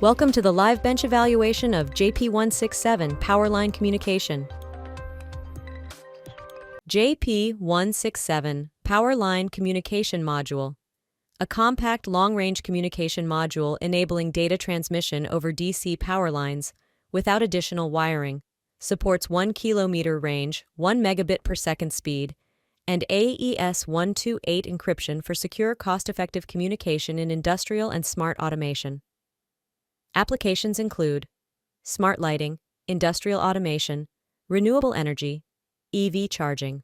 Welcome to the live bench evaluation of JP167 Powerline Communication. JP167 Powerline Communication Module, a compact long-range communication module enabling data transmission over DC power lines without additional wiring, supports 1 kilometer range, 1 megabit per second speed, and AES-128 encryption for secure, cost-effective communication in industrial and smart automation. Applications include smart lighting, industrial automation, renewable energy, EV charging.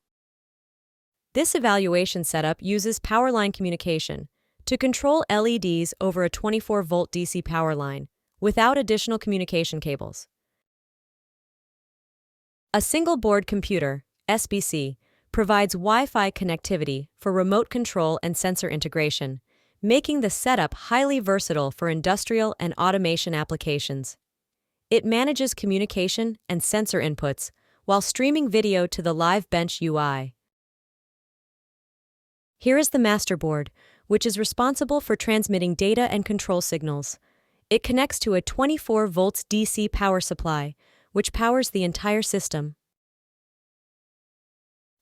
This evaluation setup uses powerline communication to control LEDs over a 24-volt DC power line without additional communication cables. A single-board computer, SBC, provides Wi-Fi connectivity for remote control and sensor integration, making the setup highly versatile for industrial and automation applications. It manages communication and sensor inputs while streaming video to the live bench UI. Here is the master board, which is responsible for transmitting data and control signals. It connects to a 24 volts DC power supply, which powers the entire system.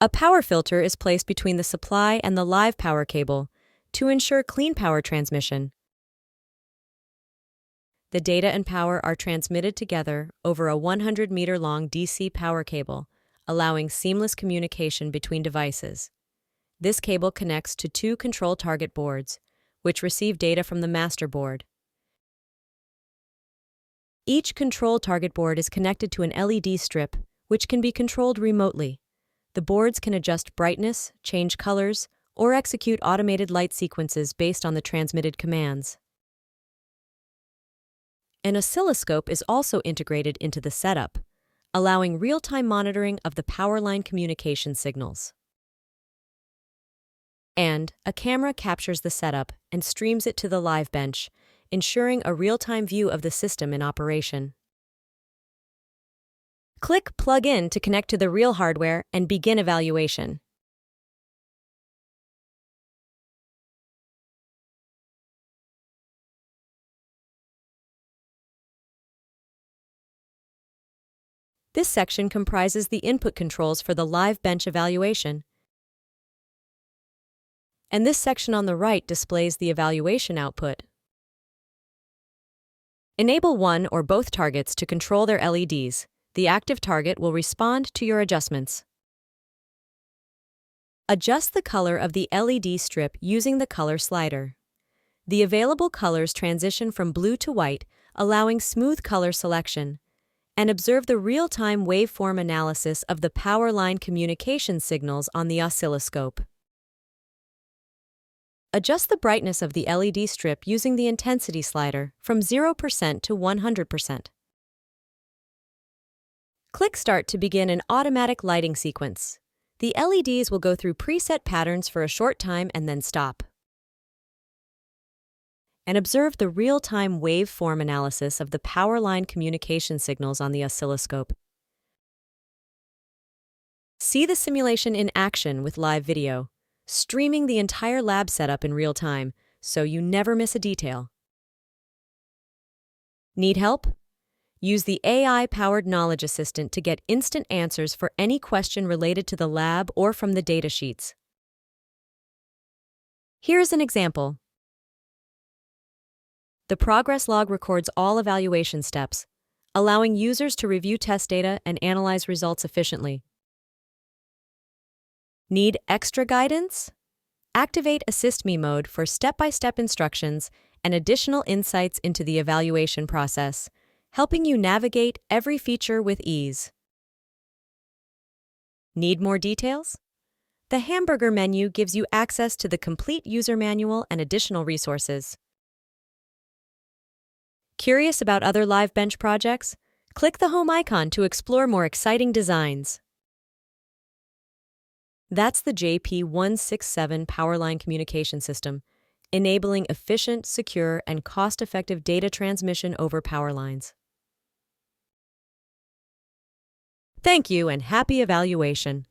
A power filter is placed between the supply and the live power cable to ensure clean power transmission. The data and power are transmitted together over a 100-meter-long DC power cable, allowing seamless communication between devices. This cable connects to 2 control target boards, which receive data from the master board. Each control target board is connected to an LED strip, which can be controlled remotely. The boards can adjust brightness, change colors, or execute automated light sequences based on the transmitted commands. An oscilloscope is also integrated into the setup, allowing real-time monitoring of the powerline communication signals. And a camera captures the setup and streams it to the live bench, ensuring a real-time view of the system in operation. Click Plug In to connect to the real hardware and begin evaluation. This section comprises the input controls for the live bench evaluation. And this section on the right displays the evaluation output. Enable one or both targets to control their LEDs. The active target will respond to your adjustments. Adjust the color of the LED strip using the color slider. The available colors transition from blue to white, allowing smooth color selection. And observe the real-time waveform analysis of the powerline communication signals on the oscilloscope. Adjust the brightness of the LED strip using the intensity slider from 0% to 100%. Click Start to begin an automatic lighting sequence. The LEDs will go through preset patterns for a short time and then stop. And observe the real-time waveform analysis of the powerline communication signals on the oscilloscope. See the simulation in action with live video, streaming the entire lab setup in real time, so you never miss a detail. Need help? Use the AI-powered Knowledge Assistant to get instant answers for any question related to the lab or from the datasheets. Here's an example. The progress log records all evaluation steps, allowing users to review test data and analyze results efficiently. Need extra guidance? Activate Assist Me mode for step-by-step instructions and additional insights into the evaluation process, helping you navigate every feature with ease. Need more details? The hamburger menu gives you access to the complete user manual and additional resources. Curious about other live bench projects? Click the home icon to explore more exciting designs. That's the JP167 Powerline Communication System, enabling efficient, secure, and cost-effective data transmission over power lines. Thank you and happy evaluation!